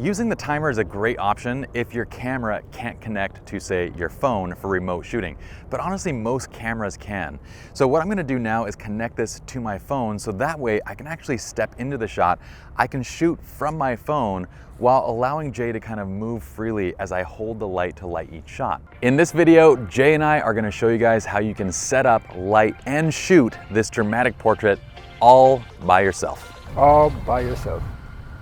Using the timer is a great option if your camera can't connect to, say, your phone for remote shooting. But honestly, most cameras can. So what I'm gonna do now is connect this to my phone so that way I can actually step into the shot. I can shoot from my phone while allowing Jay to kind of move freely as I hold the light to light each shot. In this video, Jay and I are gonna show you guys how you can set up, light, and shoot this dramatic portrait all by yourself. All by yourself.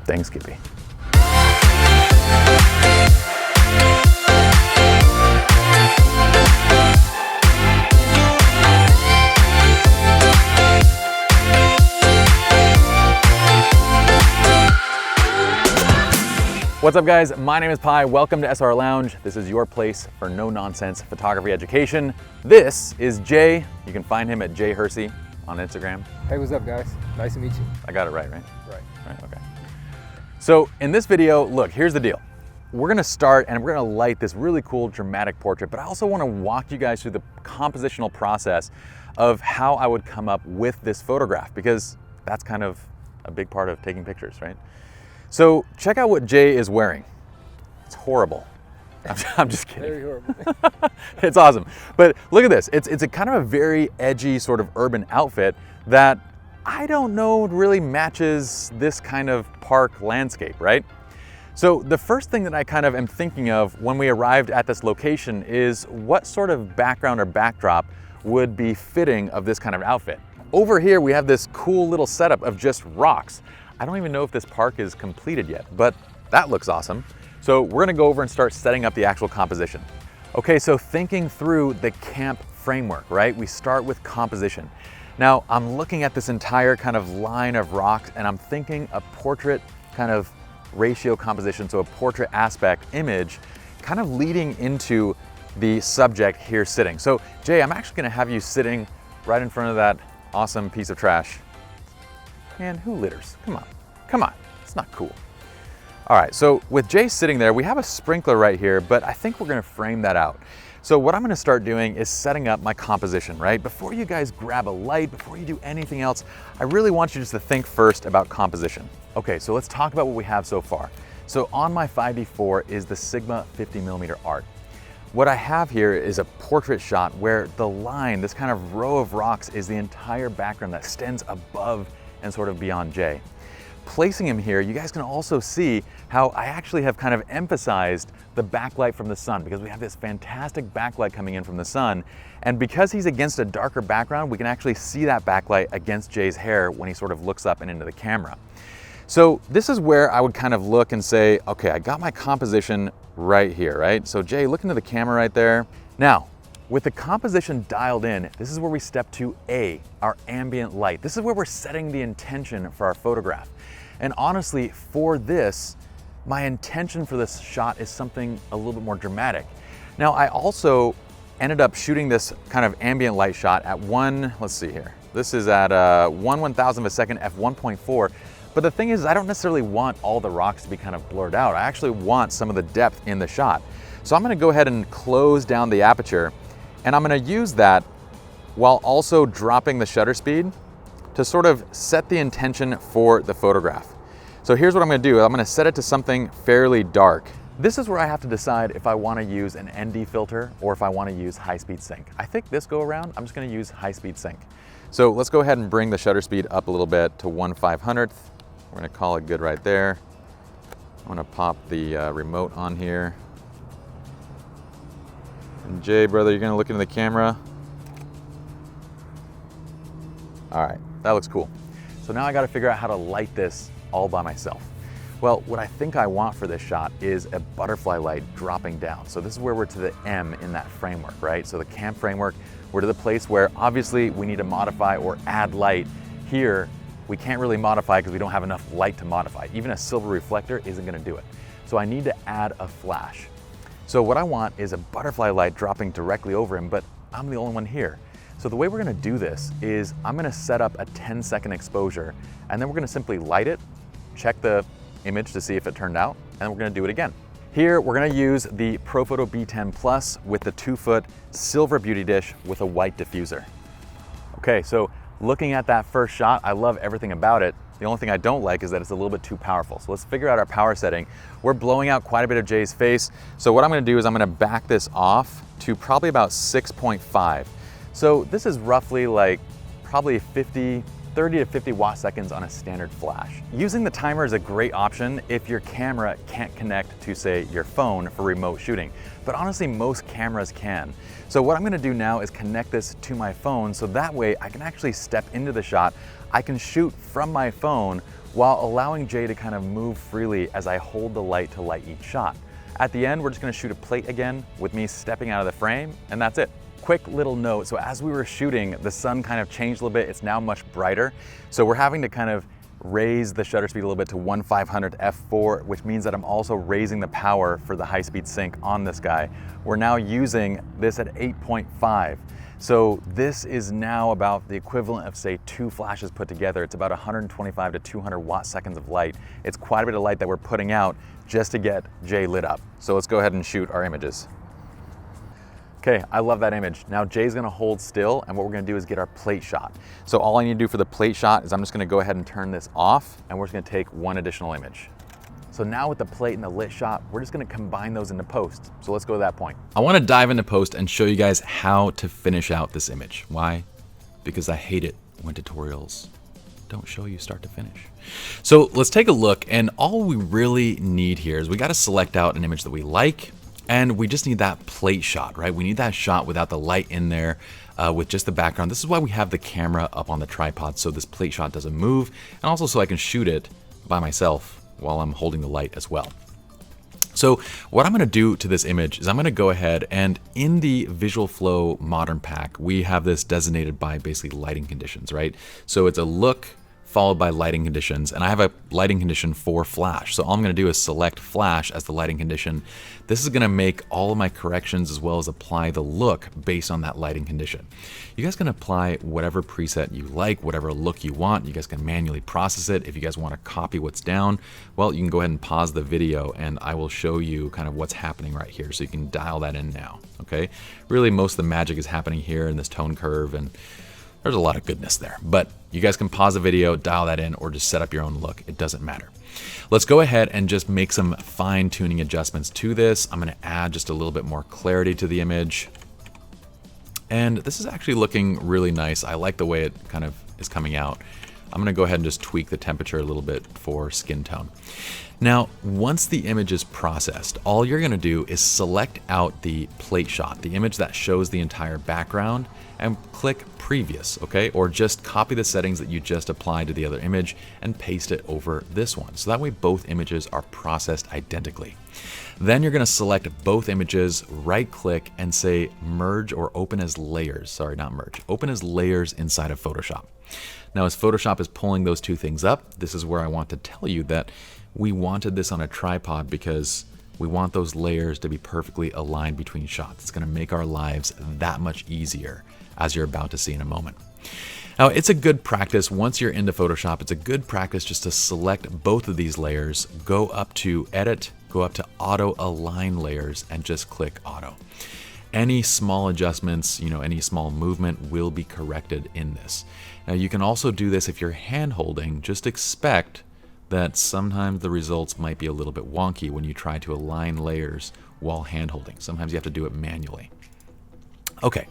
Thanks, Skippy. What's up, guys? My name is Pi. Welcome to SR Lounge. This is your place for no-nonsense photography education. This is Jay. You can find him at Jay Hersey on Instagram. Hey, what's up, guys? Nice to meet you. I got it right? Right. Right, okay. So in this video, look, here's the deal. We're gonna start and we're gonna light this really cool dramatic portrait, but I also wanna walk you guys through the compositional process of how I would come up with this photograph, because that's kind of a big part of taking pictures, right? So check out what Jay is wearing. It's horrible. I'm just kidding. Very horrible. It's awesome. But look at this. It's a kind of a very edgy sort of urban outfit that I don't know really matches this kind of park landscape, right? So the first thing that I kind of am thinking of when we arrived at this location is what sort of background or backdrop would be fitting of this kind of outfit. Over here, we have this cool little setup of just rocks. I don't even know if this park is completed yet, but that looks awesome. So we're gonna go over and start setting up the actual composition. Okay, so thinking through the camp framework, right? We start with composition. Now, I'm looking at this entire kind of line of rocks and I'm thinking a portrait kind of ratio composition, so a portrait aspect image, kind of leading into the subject here sitting. So Jay, I'm actually gonna have you sitting right in front of that awesome piece of trash. Man, who litters? Come on, it's not cool. All right, so with Jay sitting there, we have a sprinkler right here, but I think we're gonna frame that out. So what I'm gonna start doing is setting up my composition, right? Before you guys grab a light, before you do anything else, I really want you just to think first about composition. Okay, so let's talk about what we have so far. So on my 5D4 is the Sigma 50mm art. What I have here is a portrait shot where the line, this kind of row of rocks, is the entire background that extends above and sort of beyond Jay. Placing him here, you guys can also see how I actually have kind of emphasized the backlight from the sun, because we have this fantastic backlight coming in from the sun. And because he's against a darker background, we can actually see that backlight against Jay's hair when he sort of looks up and into the camera. So this is where I would kind of look and say, okay, I got my composition right here, right? So Jay, look into the camera right there. Now, with the composition dialed in, this is where we step to A, our ambient light. This is where we're setting the intention for our photograph. And honestly, for this, my intention for this shot is something a little bit more dramatic. Now, I also ended up shooting this kind of ambient light shot at let's see here. This is at 1/1000 of a second, f1.4. But the thing is, I don't necessarily want all the rocks to be kind of blurred out. I actually want some of the depth in the shot. So I'm gonna go ahead and close down the aperture, and I'm gonna use that while also dropping the shutter speed to sort of set the intention for the photograph. So here's what I'm gonna do. I'm gonna set it to something fairly dark. This is where I have to decide if I wanna use an ND filter or if I wanna use high-speed sync. I think this go around, I'm just gonna use high-speed sync. So let's go ahead and bring the shutter speed up a little bit to 1/500th. We're gonna call it good right there. I'm gonna pop the remote on here. And Jay, brother, you're gonna look into the camera. All right, that looks cool. So now I gotta figure out how to light this all by myself. Well, what I think I want for this shot is a butterfly light dropping down. So this is where we're to the M in that framework, right? So the camp framework, we're to the place where obviously we need to modify or add light. Here, we can't really modify because we don't have enough light to modify. Even a silver reflector isn't gonna do it. So I need to add a flash. So what I want is a butterfly light dropping directly over him, but I'm the only one here. So the way we're gonna do this is I'm gonna set up a 10-second exposure, and then we're gonna simply light it, check the image to see if it turned out, and we're gonna do it again. Here, we're gonna use the Profoto B10 Plus with the 2-foot silver beauty dish with a white diffuser. Okay, so looking at that first shot, I love everything about it. The only thing I don't like is that it's a little bit too powerful. So let's figure out our power setting. We're blowing out quite a bit of Jay's face. So what I'm gonna do is I'm gonna back this off to probably about 6.5. So this is roughly like probably 30 to 50 watt seconds on a standard flash. Using the timer is a great option if your camera can't connect to, say, your phone for remote shooting. But honestly, most cameras can. So what I'm gonna do now is connect this to my phone so that way I can actually step into the shot. I can shoot from my phone while allowing Jay to kind of move freely as I hold the light to light each shot. At the end, we're just gonna shoot a plate again with me stepping out of the frame, and that's it. Quick little note, so as we were shooting, the sun kind of changed a little bit. It's now much brighter. So we're having to kind of raise the shutter speed a little bit to 1/500 f4, which means that I'm also raising the power for the high-speed sync on this guy. We're now using this at 8.5. So this is now about the equivalent of, say, 2 flashes put together. It's about 125 to 200 watt seconds of light. It's quite a bit of light that we're putting out just to get Jay lit up. So let's go ahead and shoot our images. Okay, I love that image. Now Jay's gonna hold still, and what we're gonna do is get our plate shot. So all I need to do for the plate shot is I'm just gonna go ahead and turn this off, and we're just gonna take one additional image. So now with the plate and the lit shot, we're just gonna combine those into post. So let's go to that point. I wanna dive into post and show you guys how to finish out this image. Why? Because I hate it when tutorials don't show you start to finish. So let's take a look, and all we really need here is we gotta select out an image that we like, and we just need that plate shot, right? We need that shot without the light in there, with just the background. This is why we have the camera up on the tripod, so this plate shot doesn't move, and also so I can shoot it by myself while I'm holding the light as well. So what I'm gonna do to this image is I'm gonna go ahead and in the Visual Flow Modern Pack, we have this designated by basically lighting conditions, right? So it's a look followed by lighting conditions, and I have a lighting condition for flash. So all I'm gonna do is select flash as the lighting condition. This is gonna make all of my corrections as well as apply the look based on that lighting condition. You guys can apply whatever preset you like, whatever look you want. You guys can manually process it. If you guys wanna copy what's down, well, you can go ahead and pause the video and I will show you kind of what's happening right here. So you can dial that in now, okay? Really, most of the magic is happening here in this tone curve, and there's a lot of goodness there, but you guys can pause the video, dial that in, or just set up your own look. It doesn't matter. Let's go ahead and just make some fine tuning adjustments to this. I'm gonna add just a little bit more clarity to the image. And this is actually looking really nice. I like the way it kind of is coming out. I'm gonna go ahead and just tweak the temperature a little bit for skin tone. Now, once the image is processed, all you're gonna do is select out the plate shot, the image that shows the entire background, and click previous, okay? Or just copy the settings that you just applied to the other image and paste it over this one. So that way both images are processed identically. Then you're gonna select both images, right click and say merge or open as layers. Sorry, not merge. Open as layers inside of Photoshop. Now as Photoshop is pulling those two things up, this is where I want to tell you that we wanted this on a tripod because we want those layers to be perfectly aligned between shots. It's gonna make our lives that much easier, as you're about to see in a moment. Now, it's a good practice, once you're into Photoshop, it's a good practice just to select both of these layers, go up to Edit, go up to Auto Align Layers, and just click Auto. Any small adjustments, any small movement will be corrected in this. Now, you can also do this if you're hand holding. Just expect that sometimes the results might be a little bit wonky when you try to align layers while hand holding. Sometimes you have to do it manually. Okay,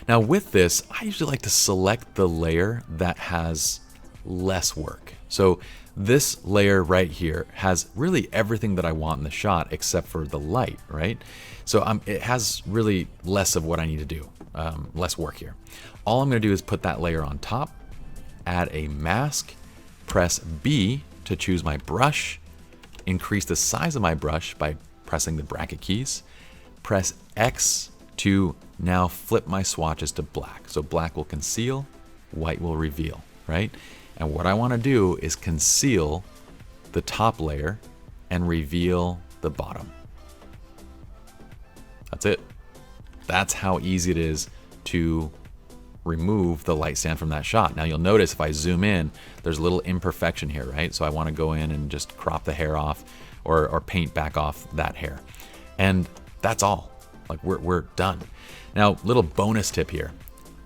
now with this, I usually like to select the layer that has less work. So this layer right here has really everything that I want in the shot except for the light, right? So it has really less of what I need to do, less work here. All I'm gonna do is put that layer on top, add a mask, press B to choose my brush, increase the size of my brush by pressing the bracket keys, press X to now flip my swatches to black. So black will conceal, white will reveal, right? And what I want to do is conceal the top layer and reveal the bottom. That's it. That's how easy it is to remove the light stand from that shot. Now you'll notice if I zoom in, there's a little imperfection here, right? So I want to go in and just crop the hair off or paint back off that hair. And that's all. Like we're done. Now, little bonus tip here.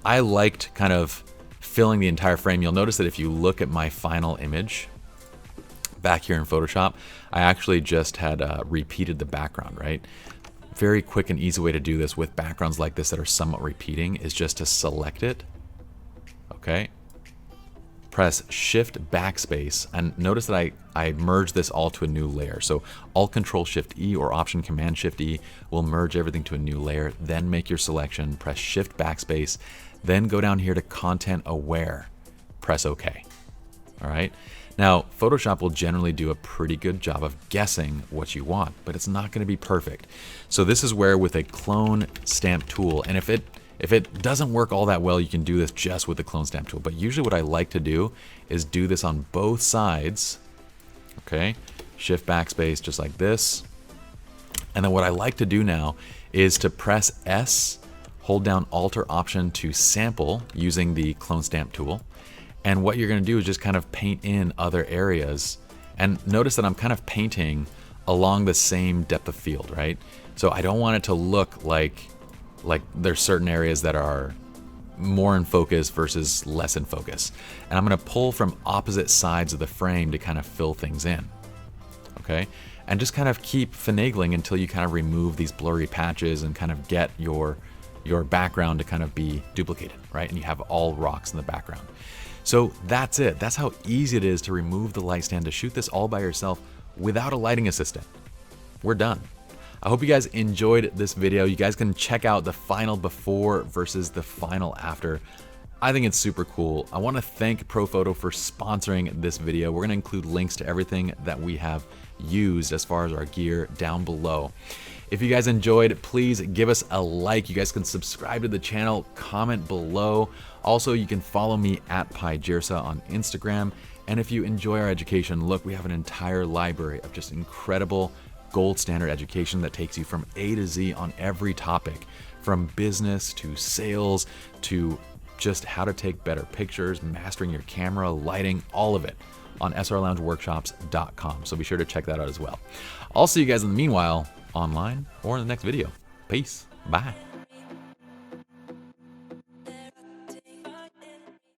I liked kind of filling the entire frame. You'll notice that if you look at my final image, back here in Photoshop, I actually just had repeated the background, right? Very quick and easy way to do this with backgrounds like this that are somewhat repeating is just to select it, okay? Press Shift Backspace, and notice that I merged this all to a new layer. So Alt Control Shift E or Option Command Shift E will merge everything to a new layer. Then make your selection, press Shift Backspace, then go down here to Content Aware, press OK. All right. Now Photoshop will generally do a pretty good job of guessing what you want, but it's not going to be perfect. So this is where with a clone stamp tool, and if it doesn't work all that well, you can do this just with the clone stamp tool. But usually what I like to do is do this on both sides. Okay, Shift Backspace just like this. And then what I like to do now is to press S, hold down Alt or Option to sample using the clone stamp tool. And what you're going to do is just kind of paint in other areas. And notice that I'm kind of painting along the same depth of field, right? So I don't want it to look like there's certain areas that are more in focus versus less in focus. And I'm going to pull from opposite sides of the frame to kind of fill things in. Okay? And just kind of keep finagling until you kind of remove these blurry patches and kind of get your background to kind of be duplicated, right? And you have all rocks in the background. So that's it. That's how easy it is to remove the light stand, to shoot this all by yourself without a lighting assistant. We're done. I hope you guys enjoyed this video. You guys can check out the final before versus the final after. I think it's super cool. I want to thank ProPhoto for sponsoring this video. We're going to include links to everything that we have used as far as our gear down below. If you guys enjoyed, please give us a like. You guys can subscribe to the channel, comment below. Also, you can follow me at PyGirsa on Instagram. And if you enjoy our education, look, we have an entire library of just incredible gold standard education that takes you from A to Z on every topic, from business to sales to just how to take better pictures, mastering your camera, lighting, all of it on srloungeworkshops.com. So be sure to check that out as well. I'll see you guys in the meanwhile online or in the next video. Peace. Bye.